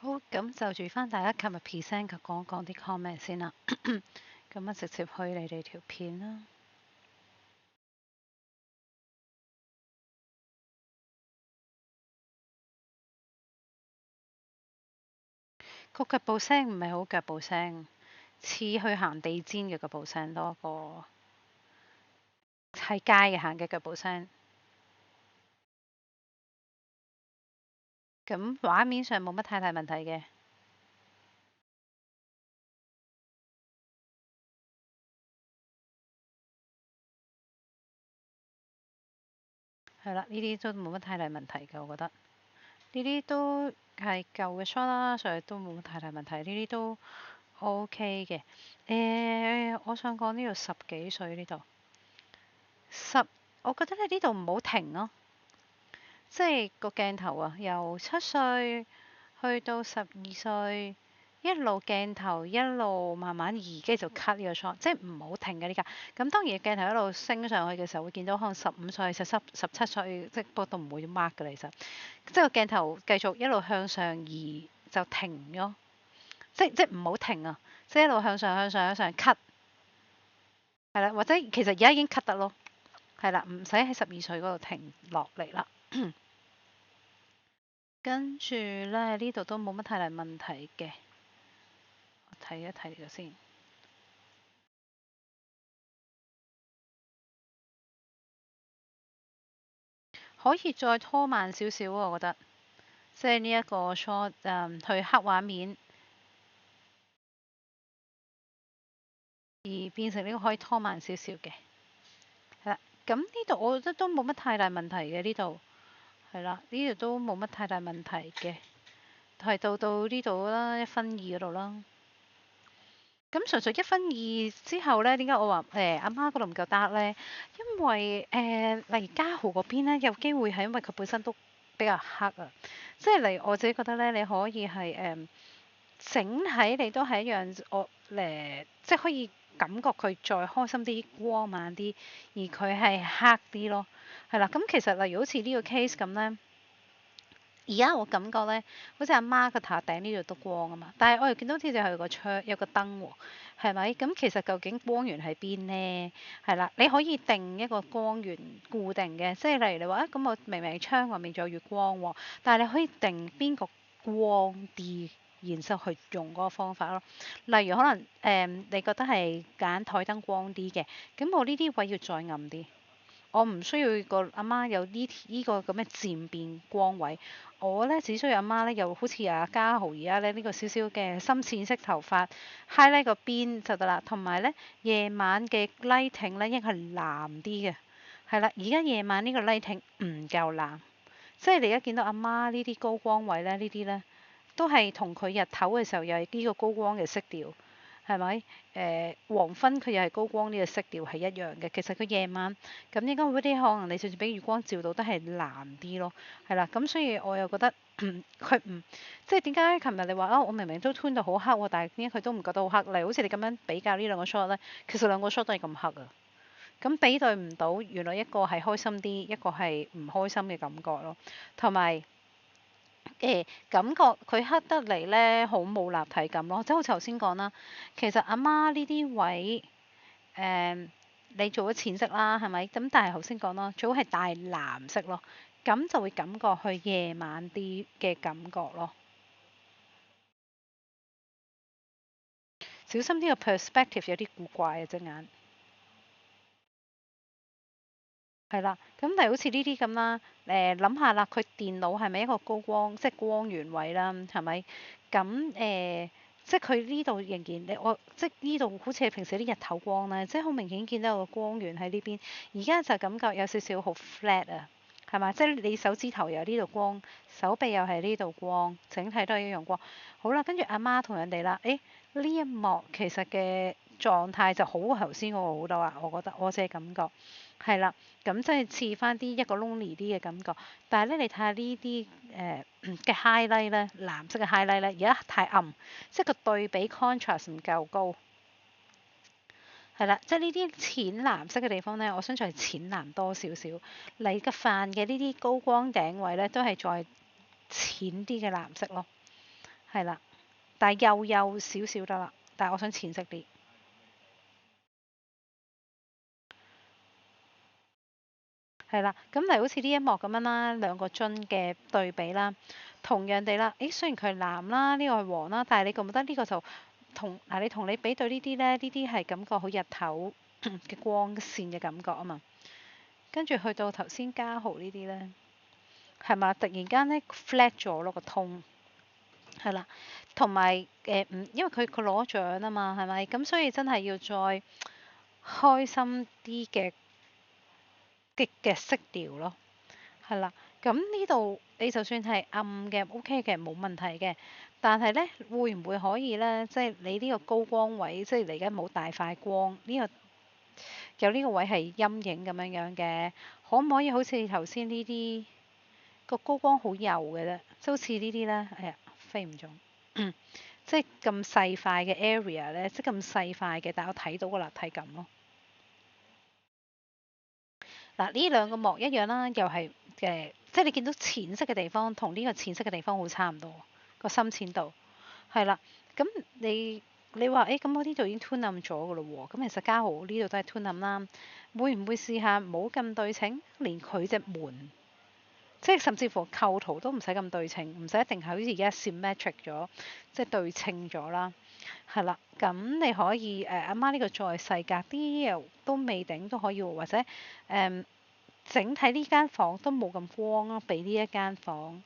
好，咁就住翻大家琴日 present 嘅講啲 comment 先啦。咁啊，直接去你哋條片啦。個腳步聲唔係好腳步聲，似去行地氈嘅腳步聲多過喺街嘅行嘅腳步聲。咁畫面上冇乜太大問題嘅。係啦，呢啲都冇乜太大問題嘅，我覺得。呢啲都係舊嘅 shot 啦，所以都冇乜太大問題。呢啲都 OK 嘅。我想講呢度十幾歲呢度我覺得你呢度唔好停咯。即係個鏡頭啊，由7歲去到12歲，一路鏡頭一路慢慢移，跟住就 cut 呢個 shot，即係唔好停嘅呢架。咁當然鏡頭一路升上去嘅時候，會見到可能15歲、17歲，即係不過都唔會 mark 嘅其實。即係個鏡頭繼續一路向上移就停咗，即唔好停啊！即係一路向上向上 cut，係啦，或者其實而家已經 cut 得咯，係啦，唔使喺12歲嗰度停落嚟啦。跟住咧，呢度都冇乜太大問題嘅。我睇一睇呢個先，可以再拖慢少少啊！我覺得，即係呢一個 shot，去黑畫面，而變成呢個可以拖慢少少嘅。係啦，咁呢度我覺得都冇乜太大問題嘅，呢度係啦，呢度都冇乜太大問題嘅，係到呢度啦，1分2嗰度啦。咁純粹1分2之後咧，點解我話阿媽嗰度唔夠得咧？因為例如嘉豪嗰邊咧，有機會係因為佢本身都比較黑啊，即係例如我自己覺得咧，你可以係整體你都係一樣，即係可以感覺佢再開心啲、光猛啲，而佢係黑啲咯，係啦。咁其實例如好似呢個 case 咁咧。而家我感覺咧，好似阿媽個頭頂呢度都光啊嘛，但係我又見到好似就係個窗有個燈喎，係咪？咁其實究竟光源喺邊呢？係啦，你可以定一個光源固定嘅，即係例如你話啊，咁我明明窗外面仲有月光喎，但係你可以定邊個光啲，然之後去用嗰個方法咯。例如可能你覺得係揀台燈光啲嘅，咁我呢啲位要再暗啲。我唔需要個阿媽有呢個咁嘅漸變光位，我咧只需要阿媽咧又好似阿家豪而家咧呢個少少嘅深淺色頭髮 highlight 個邊就得啦，同埋咧夜晚嘅 lighting 咧應該係藍啲嘅，係啦，而家夜晚呢個 lighting 唔夠藍，即係你而家見到阿媽呢啲高光位咧，呢啲咧都係同佢日頭嘅時候又係呢個高光嘅色調。係咪？黃昏佢又係高光呢個色調係一樣嘅。其實佢夜晚咁應該嗰啲可能你就算俾月光照到都係藍啲咯，係啦。咁所以我又覺得佢唔即係點解？琴日你話啊，我明明都 tune 到好黑喎，但係點解佢都唔覺得好黑？例如好似你咁樣比較呢兩個 shot 咧，其實兩個 shot 都係咁黑啊。咁比對唔到，原來一個係開心啲，一個係唔開心嘅感覺咯，同埋。感覺佢黑得嚟咧，好冇立體感咯。即係好似頭先講啦，其實阿媽呢啲位，你做咗淺色啦，係咪？咁但係頭先講咯，最好係大藍色咯，咁就會感覺去夜晚啲嘅感覺咯。小心啲個 perspective 有啲古怪啊隻眼。係啦，咁但係好似呢啲咁啦，諗下啦，佢電腦係咪一個高光，即係光源位啦，係咪？咁即係佢呢度仍然即係呢度好似係平時啲日頭光咧，即係好明顯見到有個光源喺呢邊。而家就感覺有少少好 flat 啊，係嘛？即係你手指頭又呢度光，手臂又係呢度光，整體都係一樣光。好啦，跟住阿媽同人哋啦，呢一幕其實嘅狀態就好過頭先嗰個好多啊，我覺得我自己感覺係啦。咁即係似翻啲一個 lonely 啲嘅感覺，但係咧你睇下呢啲嘅 highlight 咧，藍色嘅 highlight 咧，而家太暗，即係個對比 contrast 唔夠高，係啦，即係呢啲淺藍色嘅地方咧，我相信係淺藍多少少。你嘅飯嘅呢啲高光頂位咧，都係再淺啲嘅藍色咯，係啦，但係幼幼少少得啦，但係我想淺色啲。係啦，咁嚟好似呢一幕咁樣啦，兩個樽嘅對比啦，同樣地啦，誒雖然佢係藍啦，呢個係黃啦，但係你覺唔覺得呢個就你比對呢啲咧，呢啲係感覺好日頭嘅光線嘅感覺啊嘛，跟住去到頭先嘉豪呢啲咧，係嘛？突然間咧 flat 咗咯個通，係啦，同埋因為佢攞獎啊嘛，係咪？咁所以真係要再開心啲嘅色調咯。係啦，咁呢度你就算係暗嘅 OK 嘅冇問題嘅，但係咧會唔會可以咧？即係你呢個高光位，即係你而家冇大塊光，有呢個位係陰影咁樣樣嘅，可唔可以好似頭先呢啲個高光好幼嘅啫，即好似呢啲咧，哎呀飛唔中，即係咁細塊嘅 area 咧，即係咁細塊嘅，但我睇到個立體感咯。嗱，呢兩個幕一樣啦，又係即係你見到淺色嘅地方同呢個淺色嘅地方好差唔多，個深淺度係啦。咁你話誒咁我呢度已經 tune 暗咗㗎咯喎，咁其實嘉豪呢度都係 tune 暗啦。會唔會試下冇咁對稱，連佢隻門，即係甚至乎構圖都唔使咁對稱，唔使一定係好似而家 symmetric 咗，即係對稱咗啦。係啦，咁你可以阿媽呢個再細格啲又都未頂都可以喎，或者誒。整體呢間房都冇咁光咯，比呢一間房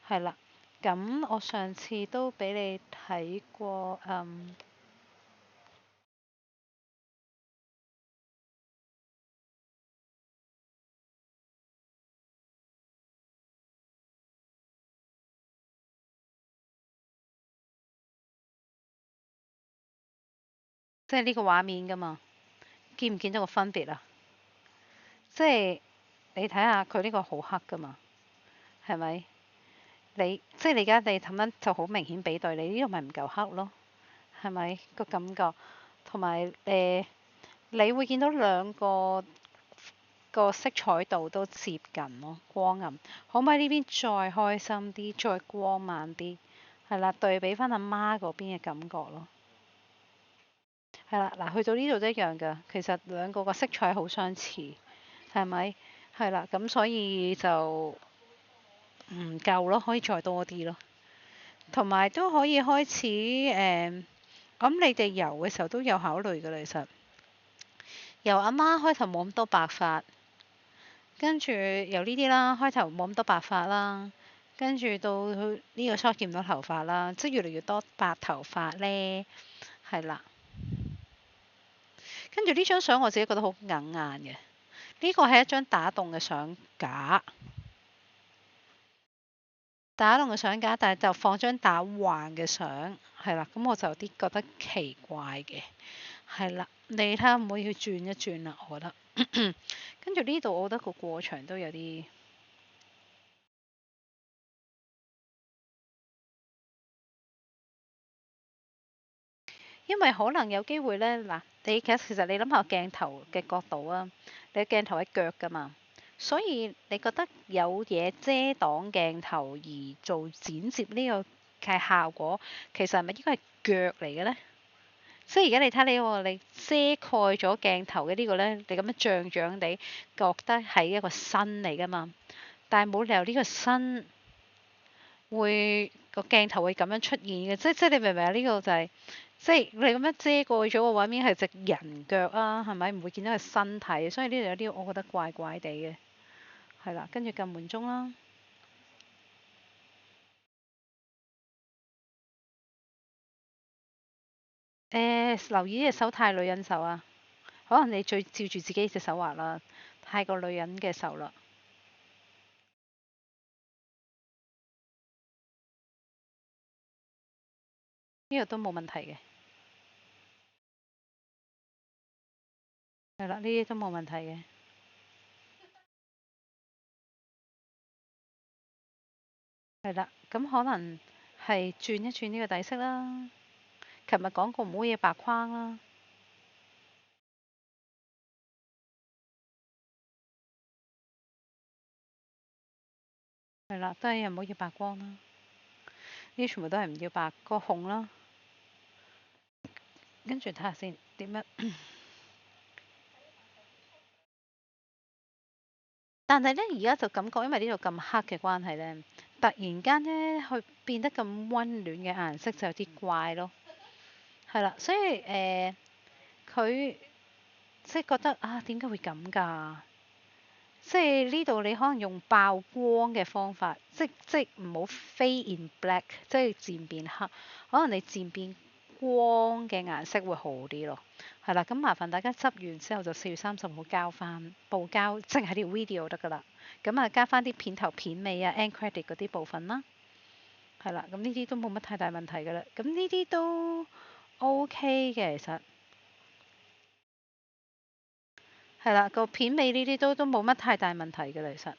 係啦。咁我上次都俾你睇過，即係呢個畫面㗎嘛，見唔見到個分別啊？即係你睇下佢呢個好黑㗎嘛，係咪？即係你而家你咁樣就好明顯比對，你呢度咪唔夠黑咯，係咪個感覺？同埋你會見到兩個色彩度都接近咯，光暗。可唔可以呢邊再開心啲，再光猛啲？係啦，對比翻阿媽嗰邊嘅感覺咯。係啦，嗱，去到呢度都一樣㗎。其實兩個個色彩好相似，係咪？係啦，咁所以就唔夠咯，可以再多啲咯。同埋都可以開始咁你哋游嘅時候都有考慮㗎啦，其實由阿媽開頭冇咁多白髮。跟住由呢啲啦，開頭冇咁多白髮啦，跟住到呢個 shot 見唔到頭髮啦，即係越嚟越多白頭髮咧，係啦。跟住呢張相我自己覺得好硬眼嘅，呢個係一張打洞嘅相架，打洞嘅相架，但係就放張打橫嘅相，係啦，咁我就有啲覺得奇怪嘅，係啦，你睇下可唔可以去轉一轉啦？我覺得，跟住呢度我覺得個過場都有啲。因為可能有機會咧，嗱，其實你諗下鏡頭嘅角度啊，你鏡頭喺腳㗎嘛，所以你覺得有嘢遮擋鏡頭而做剪接呢個嘅效果，其實係咪應該係腳嚟嘅咧？即係而家你睇你喎，你遮蓋咗鏡頭嘅呢個咧，你咁樣脹脹地覺得係一個身嚟㗎嘛，但係冇理由呢個身會個鏡頭會咁樣出現嘅，即係你明唔明啊？呢個就係。即係你咁樣遮蓋咗個畫面係隻人腳啊，係咪唔會見到佢身體？所以呢度有啲我覺得怪怪地嘅，係啦。跟住撳門鐘啦。留意呢隻手太女人手啊，可能你最照住自己隻手畫啦，太過女人嘅手啦。呢個都冇問題嘅，係啦，呢啲都冇問題嘅，係啦。咁可能係轉一轉呢個底色啦。琴日講過唔好嘢白框啦，係啦，都係唔好嘢白光啦。呢啲全部都係唔要白個紅啦。跟住睇下先點樣。但係咧，而家就感覺，因為呢度咁黑嘅關係咧，突然間咧，佢變得咁温暖嘅顏色就有啲怪咯。係啦，所以佢即係覺得啊，點解會咁㗎？即係呢度你可能用爆光嘅方法，即唔好 fade in black，即係漸變黑。可能你漸變光嘅顏色會好啲咯。係啦，咁麻煩大家執完之後就4月30號交翻報交，即係條 video 得㗎啦。咁啊加翻啲片頭片尾啊 end credit 嗰啲部分啦。係啦，咁呢啲都冇乜太大問題㗎啦。咁呢啲都 OK 嘅，其實係啦，個片尾呢啲都冇乜太大問題㗎啦，其實。